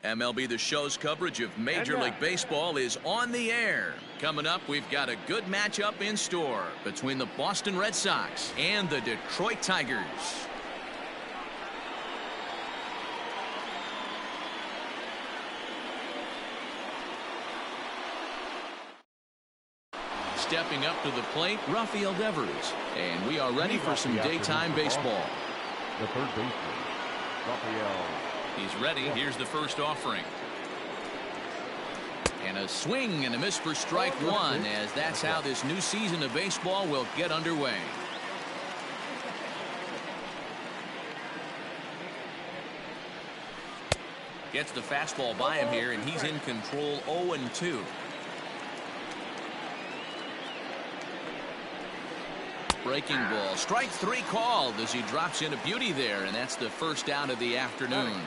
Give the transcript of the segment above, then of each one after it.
MLB The Show's coverage of Major League Baseball is on the air. Coming up, we've got a good matchup in store between the Boston Red Sox and the Detroit Tigers. Stepping up to the plate, Rafael Devers. And we are ready for some daytime baseball. The third baseman, Rafael. He's ready. Here's the first offering. And a swing and a miss for strike one, as that's how this new season of baseball will get underway. Gets the fastball by him here, and he's in control 0-2. Breaking ball. Strike three called as he drops in a beauty there, and that's the first out of the afternoon.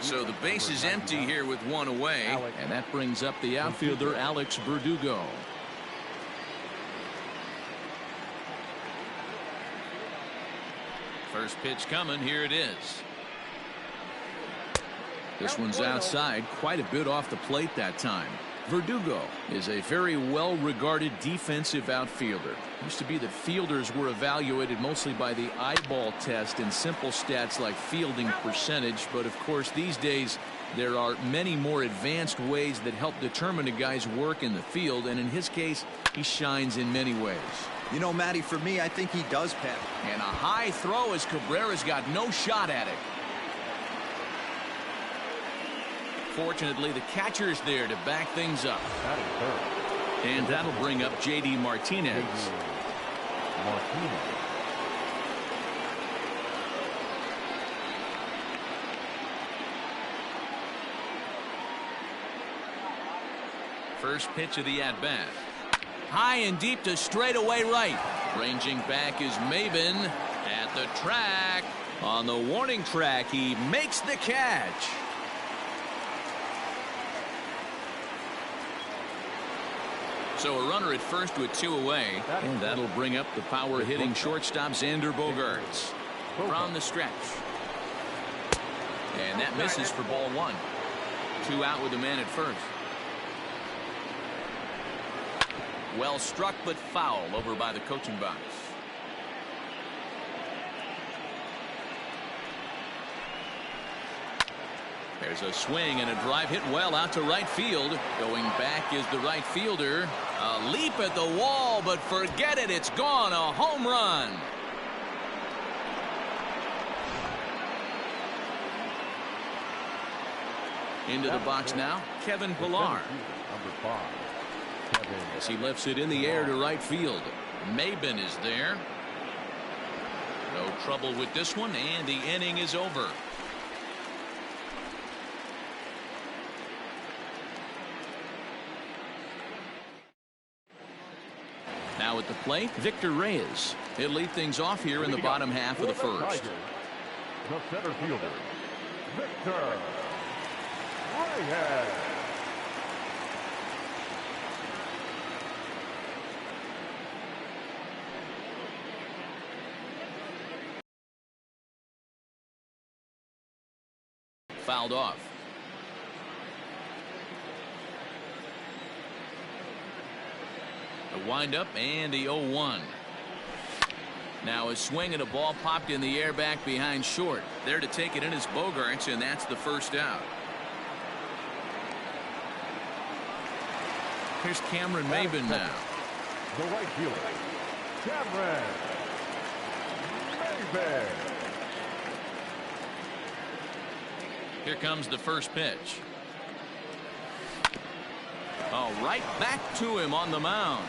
So the base is empty here with one away, and that brings up the outfielder Alex Verdugo. First pitch coming. Here it is. This one's outside, quite a bit off the plate that time. Verdugo is a very well-regarded defensive outfielder. Used to be that fielders were evaluated mostly by the eyeball test and simple stats like fielding percentage, but of course these days there are many more advanced ways that help determine a guy's work in the field, and in his case he shines in many ways. You know, Matty, for me, I think he does, Pep. And a high throw as Cabrera's got no shot at it. Fortunately, the catcher's there to back things up. And that'll bring up J.D. Martinez. First pitch of the at-bat. High and deep to straightaway right. Ranging back is Maben at the track. On the warning track, he makes the catch. So a runner at first with two away, and that'll bring up the power-hitting shortstop Xander Bogaerts from the stretch. And that misses for ball one. Two out with the man at first. Well struck but foul over by the coaching box. There's a swing and a drive hit well out to right field. Going back is the right fielder. A leap at the wall, but forget it. It's gone. A home run. Into the box now, Kevin Pillar. As he lifts it in the air to right field. Maben is there. No trouble with this one, and the inning is over. Now at the plate, Victor Reyes. He'll lead things off here in the bottom half of the first. The center fielder, Victor Reyes. Fouled off. The windup and the 0-1. Now a swing and a ball popped in the air back behind short. There to take it in is Bogaerts, and that's the first out. Here's Cameron Maben now. The right fielder, Cameron Maben. Here comes the first pitch. Oh, right back to him on the mound.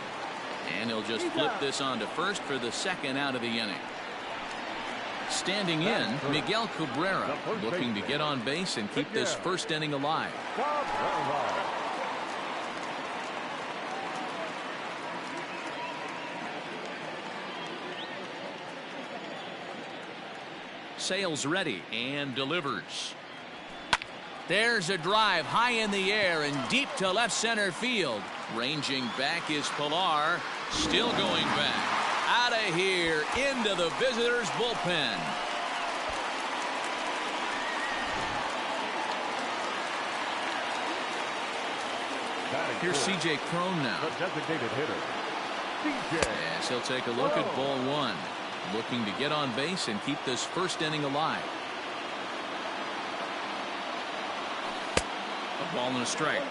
And he'll just flip this on to first for the second out of the inning. Standing in, Miguel Cabrera, looking to get on base and keep this first inning alive. Sales ready and delivers. There's a drive high in the air and deep to left center field. Ranging back is Pillar. Still going back. Out of here into the visitors' bullpen. Here's C.J. Crone now. The designated hitter, C.J. Yes, he'll take a look at ball one. Looking to get on base and keep this first inning alive. A ball and a strike.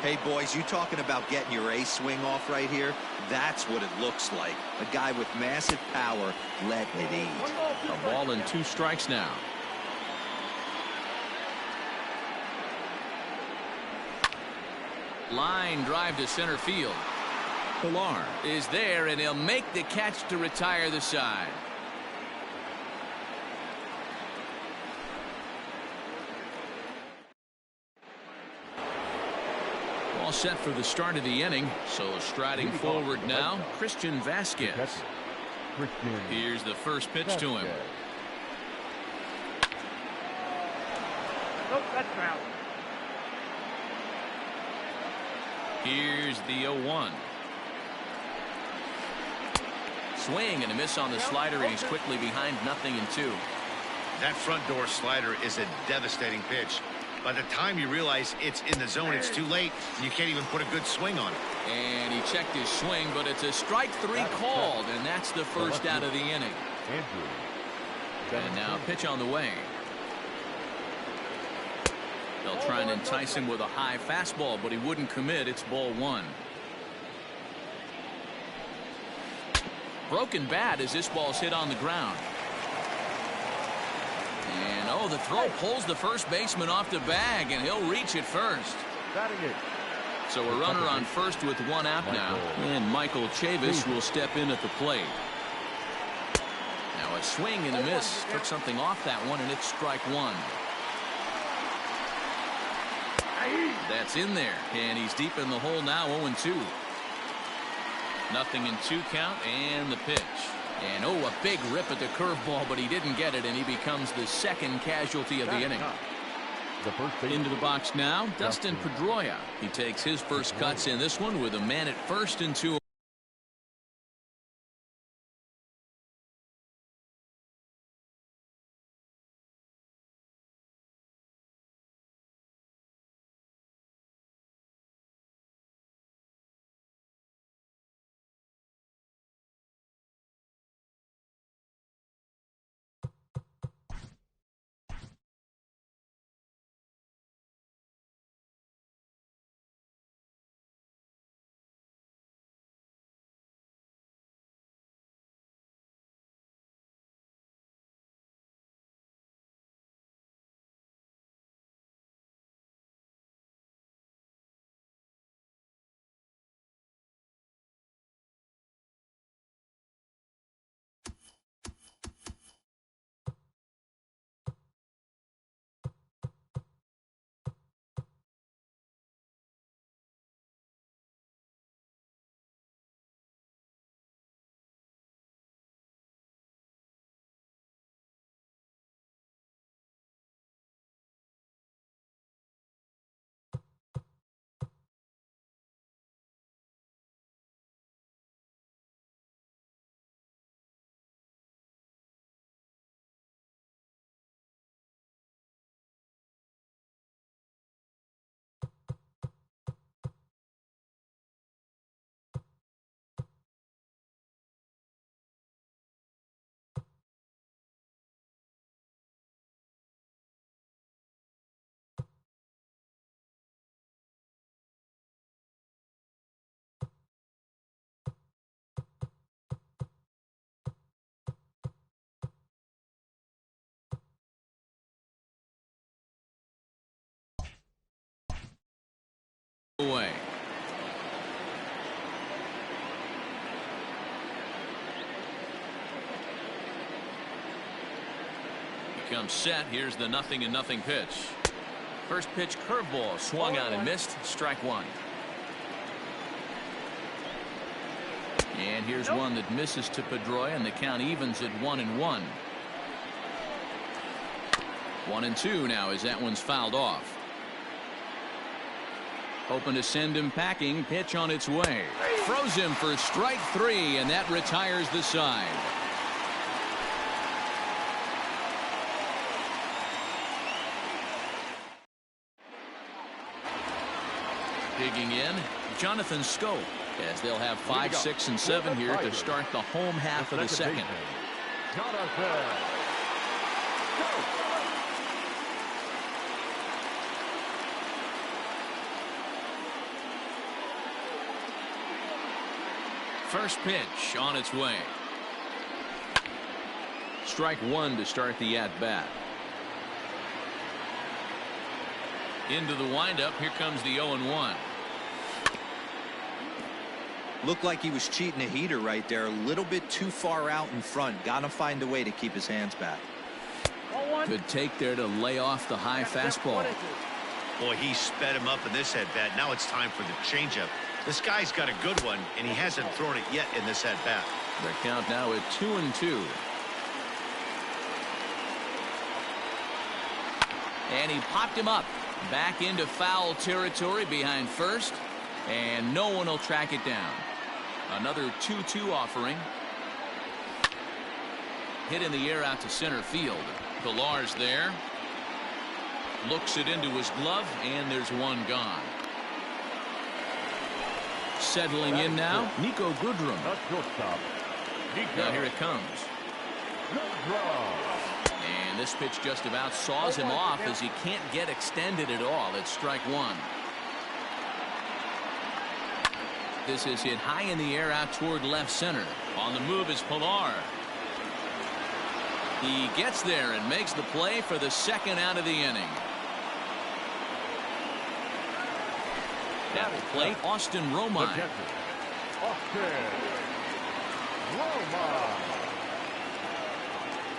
Hey, boys, you talking about getting your ace swing off right here? That's what it looks like. A guy with massive power letting it eat. A ball and 2 strikes now. Line drive to center field. Pilar is there, and he'll make the catch to retire the side. All set for the start of the inning. So striding forward now, Christian Vasquez. Here's the first pitch to him. Nope, that's out. Here's the 0-1. Swing and a miss on the slider, and he's quickly behind 0-2. That front door slider is a devastating pitch. By the time you realize it's in the zone, it's too late. You can't even put a good swing on it. And he checked his swing, but it's a strike 3 called, and that's the first out of the inning. And now pitch on the way. They'll try and entice him with a high fastball, but he wouldn't commit. It's ball 1. Broken bat as this ball's hit on the ground. And oh, the throw pulls the first baseman off the bag, and he'll reach it first. So a runner on first with 1 out now, and Michael Chavis will step in at the plate. Now a swing and a miss. Took something off that one, and it's strike 1. That's in there, and he's deep in the hole now. 0-2. 0-2 count, and the pitch. And oh, a big rip at the curveball, but he didn't get it, and he becomes the second casualty of the inning. Into the box now, Dustin Pedroia. He takes his first cuts in this one with a man at first and 2. Away. He comes set. Here's the 0-0 pitch. First pitch curveball swung on and missed. Strike 1. And here's one that misses to Pedroia, and the count evens at 1-1. 1-2 now as that one's fouled off. Hoping to send him packing. Pitch on its way. Throws him for strike 3, and that retires the side. Digging in, Jonathan Scope, as they'll have 5, 6, and 7 here to start the home half of the second. Jonathan. First pitch on its way. Strike one to start the at-bat. Into the windup. Here comes the 0-1. Looked like he was cheating a heater right there. A little bit too far out in front. Got to find a way to keep his hands back. Good take there to lay off the high fastball. Boy, he sped him up in this at-bat. Now it's time for the changeup. This guy's got a good one, and he hasn't thrown it yet in this at-bat. The count now at 2-2. And he popped him up. Back into foul territory behind first. And no one will track it down. Another 2-2 offering. Hit in the air out to center field. Pilar's there. Looks it into his glove, and there's one gone. Settling in now, Nico Goodrum. Now here it comes. And this pitch just about saws him off as he can't get extended at all. It's strike one. This is hit high in the air out toward left center. On the move is Pilar. He gets there and makes the play for the second out of the inning. At the plate, Austin Romine.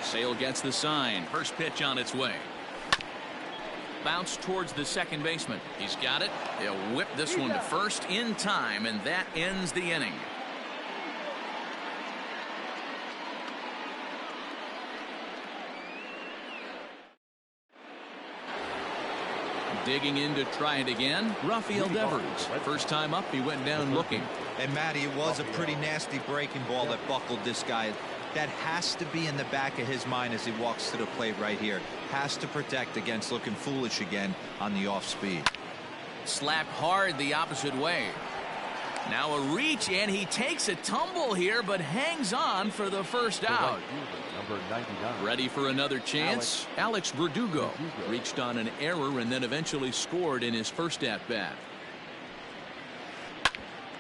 Sale gets the sign. First pitch on its way. Bounce towards the second baseman. He's got it. They'll whip this one to first in time, and that ends the inning. Digging in to try it again, Rafael Devers. First time up, he went down looking. And Matty, it was a pretty nasty breaking ball that buckled this guy. That has to be in the back of his mind as he walks to the plate right here. Has to protect against looking foolish again on the off speed. Slapped hard the opposite way. Now a reach, and he takes a tumble here, but hangs on for the first out. Ready for another chance? Alex Verdugo reached on an error and then eventually scored in his first at-bat.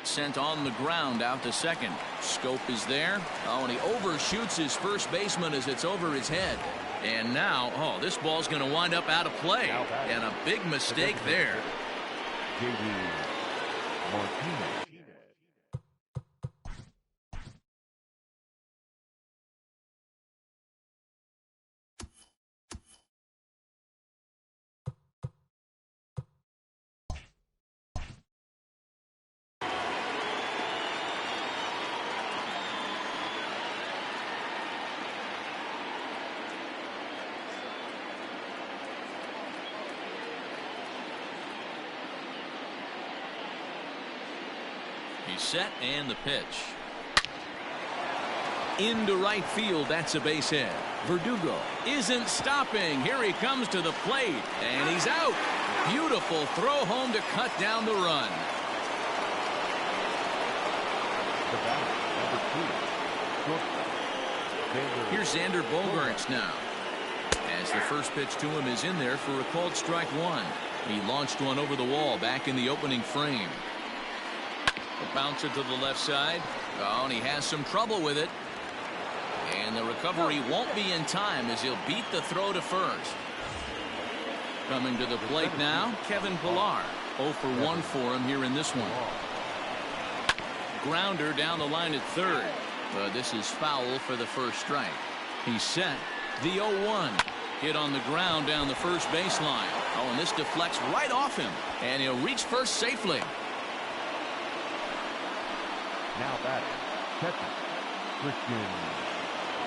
Sent on the ground out to second. Scope is there. Oh, and he overshoots his first baseman as it's over his head. And now, oh, this ball's going to wind up out of play. And a big mistake there. He's set, and the pitch. Into right field. That's a base hit. Verdugo isn't stopping. Here he comes to the plate, and he's out. Beautiful throw home to cut down the run. Here's Xander Bogaerts now. As the first pitch to him is in there for a called strike one. He launched one over the wall back in the opening frame. A bouncer to the left side. Oh, and he has some trouble with it. And the recovery won't be in time as he'll beat the throw to first. Coming to the plate now, Kevin Pilar. 0 for 1 for him here in this one. Grounder down the line at third. But this is foul for the first strike. He's set. The 0-1. Hit on the ground down the first baseline. Oh, and this deflects right off him. And he'll reach first safely. Now batting, catcher, Christian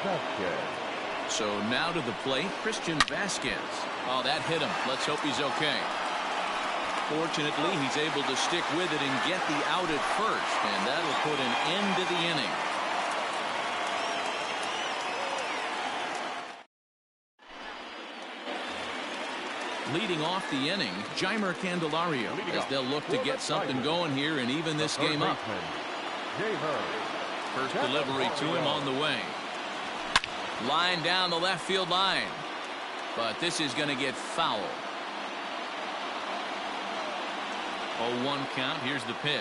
Vasquez. So now to the plate, Christian Vasquez. Oh, that hit him. Let's hope he's okay. Fortunately, he's able to stick with it and get the out at first, and that'll put an end to the inning. leading off the inning, Jeimer Candelario, as they'll look to get something going here and even this game up. First delivery to him on the way. Line down the left field line. But this is going to get foul. 0-1 count. Here's the pitch.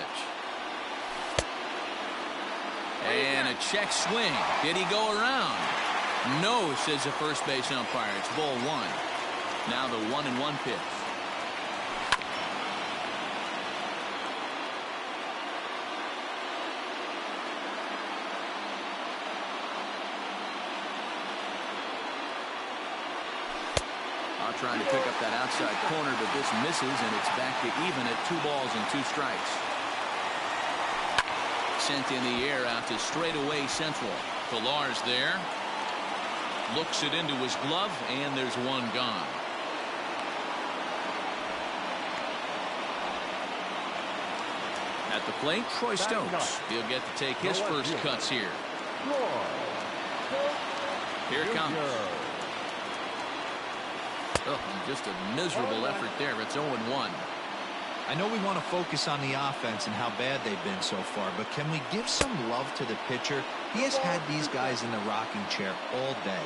And a check swing. Did he go around? No, says the first base umpire. It's ball one. Now the 1-1 pitch. Trying to pick up that outside corner, but this misses, and it's back to even at 2 balls and 2 strikes. Sent in the air out to straightaway central. Pilar's there. Looks it into his glove, and there's one gone. At the plate, Troy Stokes. He'll get to take his first cuts here. Here it comes. Oh, just a miserable effort there. It's 0-1. I know we want to focus on the offense and how bad they've been so far, but can we give some love to the pitcher? He has had these guys in the rocking chair all day.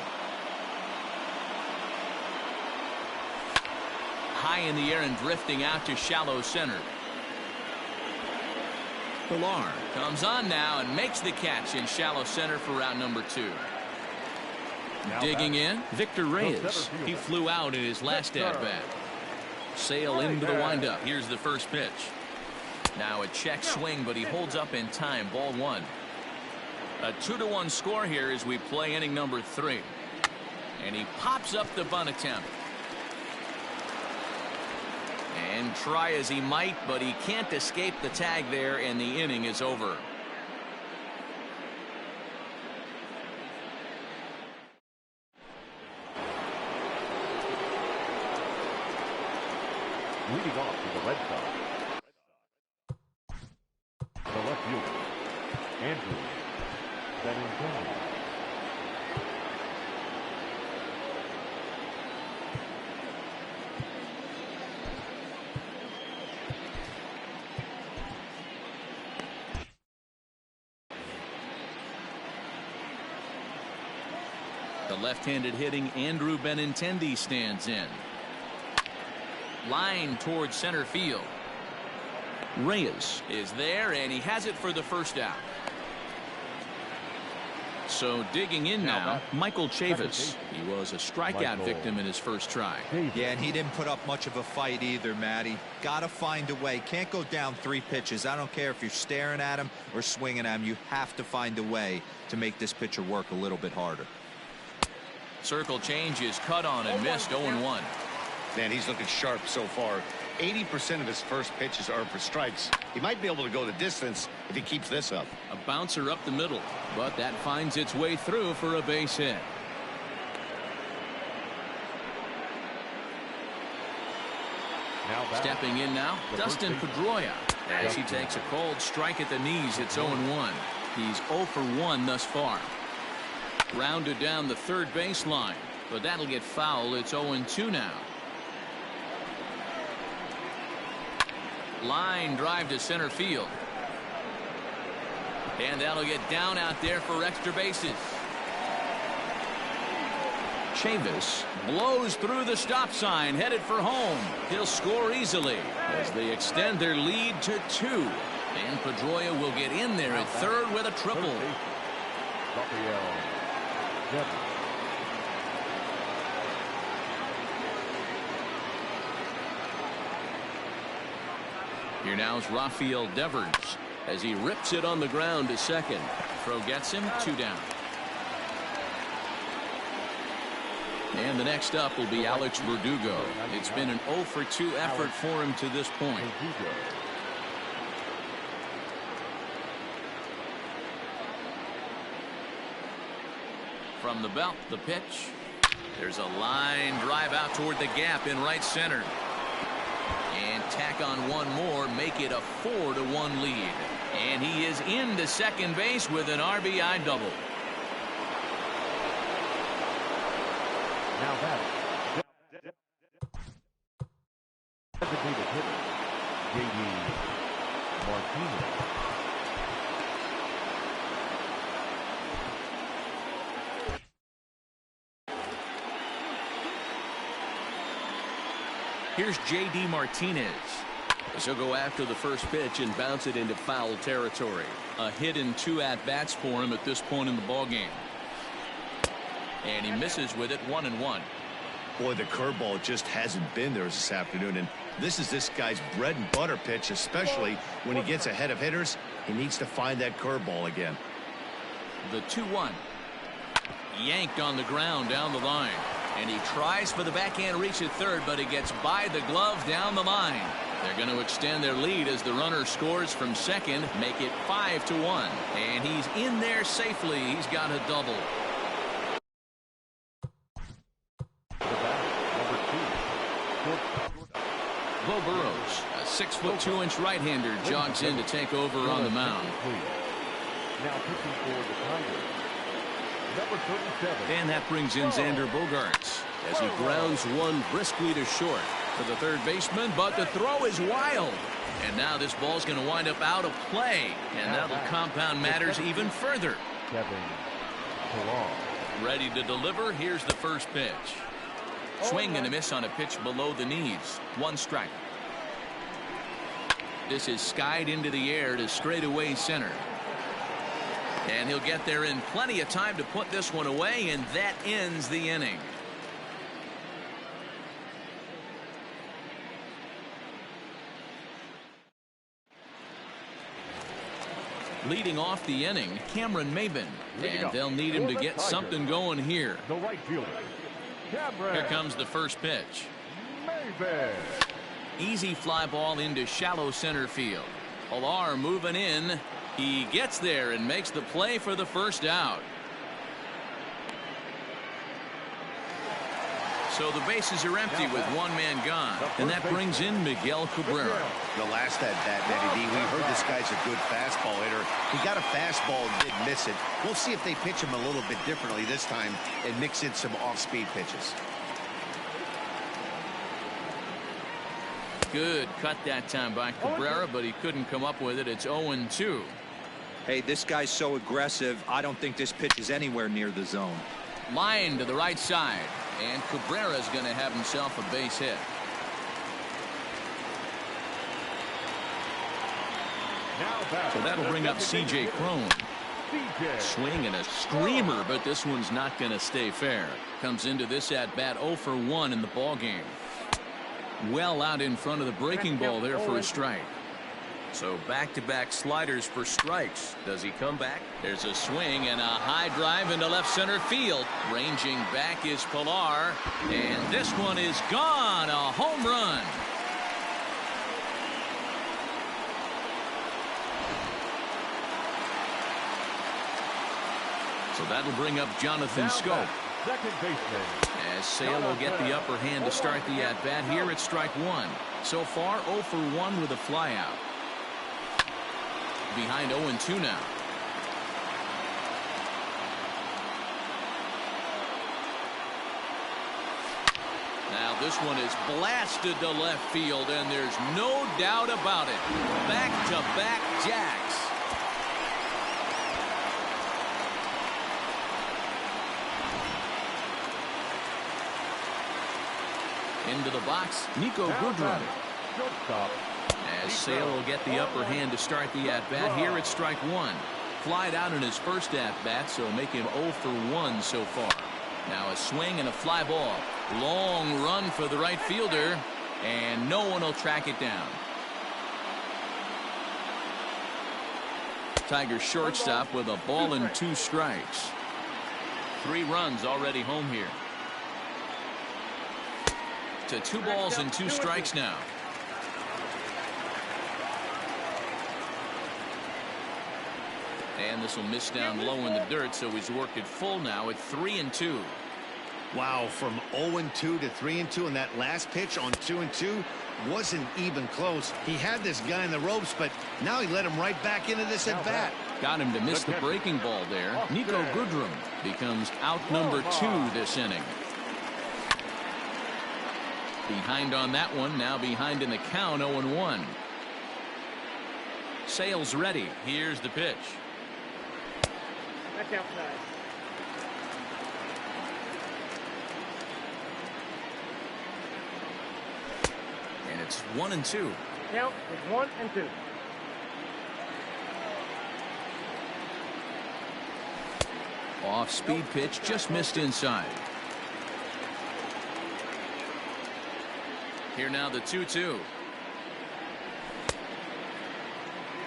High in the air and drifting out to shallow center. Pilar comes on now and makes the catch in shallow center for route number 2. Digging in, Victor Reyes. He flew out in his last at-bat. Sail into the windup. Here's the first pitch. Now a check swing, but he holds up in time. Ball 1. A 2-1 score here as we play inning number 3. And he pops up the bunt attempt. And try as he might, but he can't escape the tag there, and the inning is over. Leading off to the Red Sox, the left fielder, Andrew Benintendi. The left-handed hitting Andrew Benintendi stands in. Line towards center field. Reyes is there, and he has it for the first out. So digging in now, Michael Chavis. He was a strikeout victim in his first try. Yeah, and he didn't put up much of a fight either, Matty. Got to find a way. Can't go down 3 pitches. I don't care if you're staring at him or swinging at him. You have to find a way to make this pitcher work a little bit harder. Circle change is cut on and missed. 0-1. Man, he's looking sharp so far. 80% of his first pitches are for strikes. He might be able to go the distance if he keeps this up. A bouncer up the middle, but that finds its way through for a base hit. Stepping in now, Dustin Pedroia, as he takes a cold strike at the knees. It's 0-1. He's 0 for 1 thus far. Rounded down the third baseline, but that'll get foul. It's 0-2 now. Line drive to center field. And that'll get down out there for extra bases. Chavis blows through the stop sign, headed for home. He'll score easily as they extend their lead to 2. And Pedroia will get in there at third with a triple. Here now is Rafael Devers as he rips it on the ground to second. Throw gets him, 2 down. And the next up will be Alex Verdugo. It's been an 0 for 2 effort for him to this point. From the belt, the pitch. There's a line drive out toward the gap in right center. And tack on one more, make it a 4-1 lead. And he is into second base with an RBI double. Now that J.D. Martinez. Here's J.D. Martinez. He'll go after the first pitch and bounce it into foul territory. A hit and 2 at-bats for him at this point in the ballgame. And he misses with it, 1-1. Boy, the curveball just hasn't been there this afternoon, and this is this guy's bread and butter pitch, especially when he gets ahead of hitters. He needs to find that curveball again. The 2-1. Yanked on the ground down the line. And he tries for the backhand reach at third, but it gets by the glove down the line. They're going to extend their lead as the runner scores from second, make it 5-1. And he's in there safely. He's got a double. Bo Burrows, a 6'2" right-hander, jogs in to take over on the mound. Now pitching for the Tigers, number 37. And that brings in Xander Bogaerts as he grounds one briskly to short for the third baseman, but the throw is wild. And now this ball's going to wind up out of play, and that'll compound matters even further. Ready to deliver. Here's the first pitch. Swing and a miss on a pitch below the knees. 1 strike. This is skied into the air to straightaway center. And he'll get there in plenty of time to put this one away, and that ends the inning. Leading off the inning, Cameron Maybin, and they'll need him to get something going here. The right fielder, Cameron. Here comes the first pitch. Maybin. Easy fly ball into shallow center field. Pilar moving in. He gets there and makes the play for the first out. So the bases are empty with one man gone, and that brings in Miguel Cabrera. The last at bat, Eddie D, we heard this guy's a good fastball hitter. He got a fastball and did miss it. We'll see if they pitch him a little bit differently this time and mix in some off-speed pitches. Good cut that time by Cabrera, but he couldn't come up with it. It's 0-2. Hey, this guy's so aggressive. I don't think this pitch is anywhere near the zone. Line to the right side, and Cabrera's going to have himself a base hit. So that'll bring up C.J. Cron. Swing and a screamer, but this one's not going to stay fair. Comes into this at bat 0 for 1 in the ball game. Well out in front of the breaking ball there for a strike. So back-to-back sliders for strikes. Does he come back? There's a swing and a high drive into left center field. Ranging back is Pilar, and this one is gone. A home run. So that'll bring up Jonathan Schoop. Second baseman. As Sale will get the upper hand to start the at-bat here at strike 1. So far 0 for 1 with a flyout. Behind 0-2 now. Now this one is blasted to left field, and there's no doubt about it. Back-to-back jacks. Into the box, Nico Goodrum. As Sale will get the upper hand to start the at-bat here at strike 1. Flied out in his first at-bat, so make him 0 for 1 so far. Now a swing and a fly ball. Long run for the right fielder, and no one will track it down. Tigers shortstop with a ball and 2 strikes. 3 runs already home here. To 2 balls and 2 strikes now. And this will miss down low in the dirt, so he's worked it full now at 3-2. Wow, from 0-2 to 3-2, and that last pitch on 2-2 wasn't even close. He had this guy in the ropes, but now he let him right back into this at bat. Got him to miss the breaking ball there. Nico Goodrum becomes out number 2 this inning. Behind on that one, now behind in the count, 0-1. Sales ready. Here's the pitch. That's outside. And it's 1-2. Count is 1-2. Off-speed pitch, just missed inside. Here now the 2-2.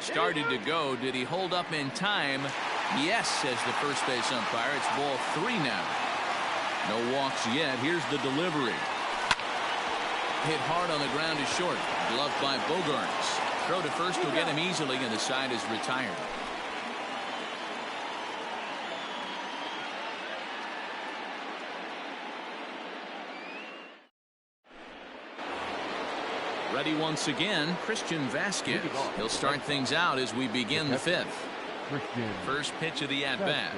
Started to go. Did he hold up in time? Yes, says the first base umpire. It's ball 3 now. No walks yet. Here's the delivery. Hit hard on the ground is short. Gloved by Bogarts. Throw to first will get him easily, and the side is retired. Ready once again, Christian Vasquez. He'll start things out as we begin the 5th. First pitch of the at-bat.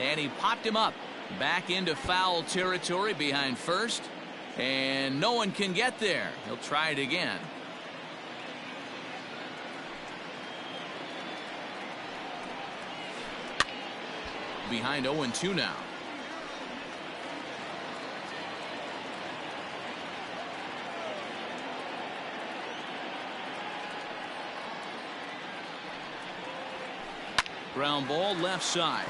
And he popped him up. Back into foul territory behind first. And no one can get there. He'll try it again. Behind 0-2 now. Ground ball left side.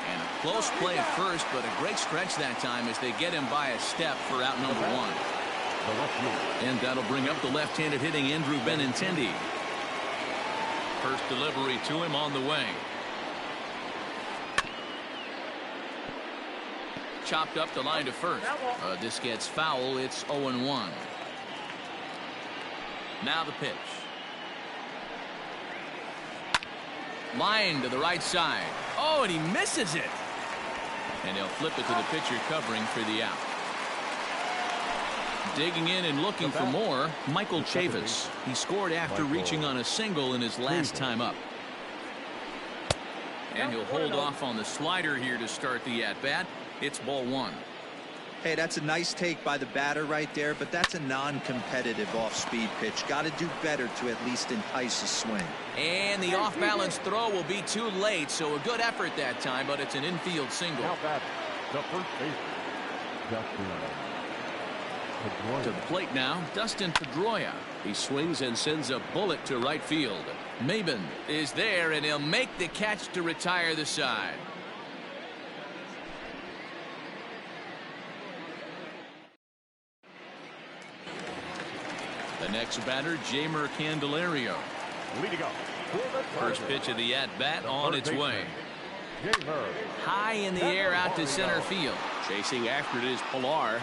And a close play at first, but a great stretch that time as they get him by a step for out number 1. And that'll bring up the left-handed hitting Andrew Benintendi. First delivery to him on the way. Chopped up the line to first. This gets foul. It's 0-1. Now the pitch. Line to the right side. Oh, and he misses it. And he'll flip it to the pitcher covering for the out. Digging in and looking for more, Michael Chavis. He scored after reaching on a single in his last time up. And he'll hold off on the slider here to start the at-bat. It's ball 1. Hey, that's a nice take by the batter right there, but that's a non-competitive off-speed pitch. Got to do better to at least entice a swing. And the off-balance throw will be too late, so a good effort that time, but it's an infield single. The first baseman, Dustin Pedroia. To the plate now, Dustin Pedroia. He swings and sends a bullet to right field. Maben is there, and he'll make the catch to retire the side. The next batter, Jeimer Candelario. Leading up. First pitch of the at-bat on its way. High in the air out to center field. Chasing after it is Pilar.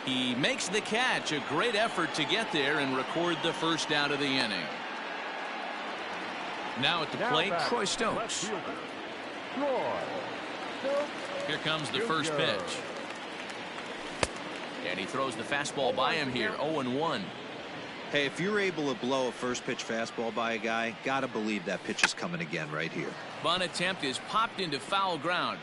He makes the catch. A great effort to get there and record the first out of the inning. Now at the plate, Troy Stokes. Here comes the first pitch. And he throws the fastball by him here. 0-1. Hey, if you're able to blow a first pitch fastball by a guy, gotta believe that pitch is coming again right here. Bunt attempt is popped into foul ground.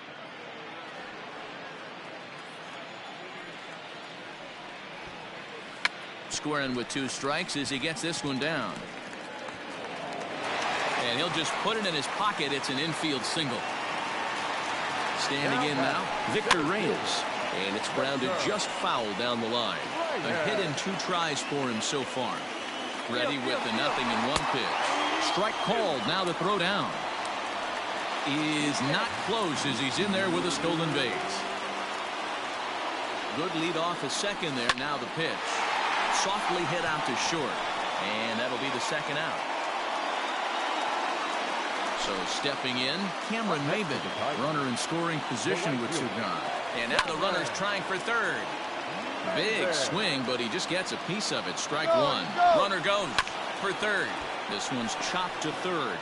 Squaring with 2 strikes as he gets this one down. And he'll just put it in his pocket. It's an infield single. Standing in now, Victor Reyes. And it's grounded just foul down the line. A hit in 2 tries for him so far. Ready with the 0-1 pitch. Strike called. Now the throw down is not close as he's in there with a stolen base. Good lead off a second there. Now the pitch. Softly hit out to short. And that'll be the second out. So stepping in, Cameron Maben. Runner in scoring position with 2 gone. And now the runner's trying for third. Big swing, but he just gets a piece of it. Strike 1. Runner goes for third. This one's chopped to third.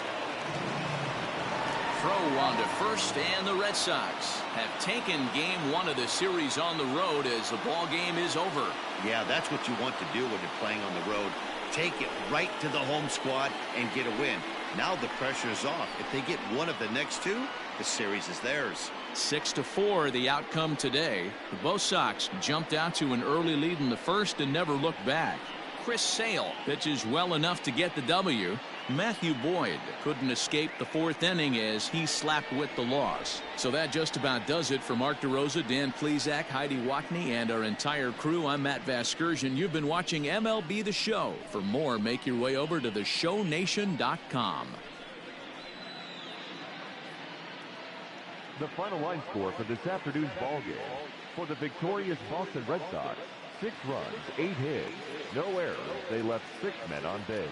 Throw on to first, and the Red Sox have taken game 1 of the series on the road as the ball game is over. Yeah, that's what you want to do when you're playing on the road. Take it right to the home squad and get a win. Now the pressure is off. If they get one of the next 2, The series is theirs. 6-4 the outcome today. The Bo Sox jumped out to an early lead in the first and never looked back. Chris Sale pitches well enough to get the W. Matthew Boyd couldn't escape the fourth inning as he slapped with the loss. So that just about does it for Mark DeRosa, Dan Plesac, Heidi Watney, and our entire crew. I'm Matt Vasgersian. You've been watching MLB The Show. For more, make your way over to theshownation.com. The final line score for this afternoon's ball game. For the victorious Boston Red Sox, 6 runs, 8 hits, no errors. They left 6 men on base.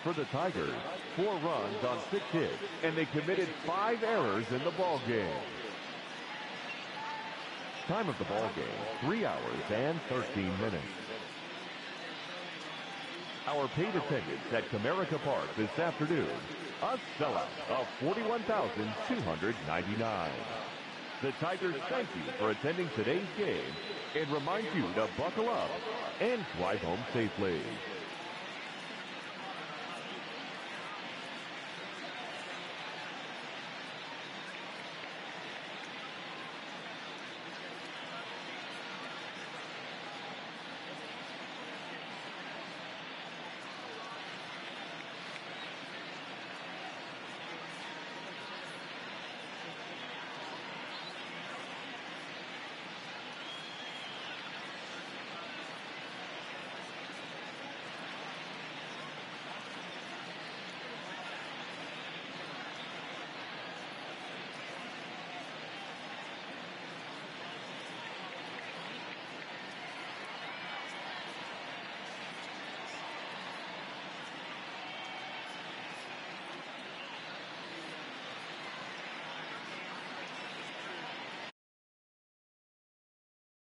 For the Tigers, 4 runs on 6 hits, and they committed 5 errors in the ball game. Time of the ball game, 3 hours and 13 minutes. Our paid attendance at Comerica Park this afternoon, a sellout of 41,299. The Tigers thank you for attending today's game and remind you to buckle up and drive home safely.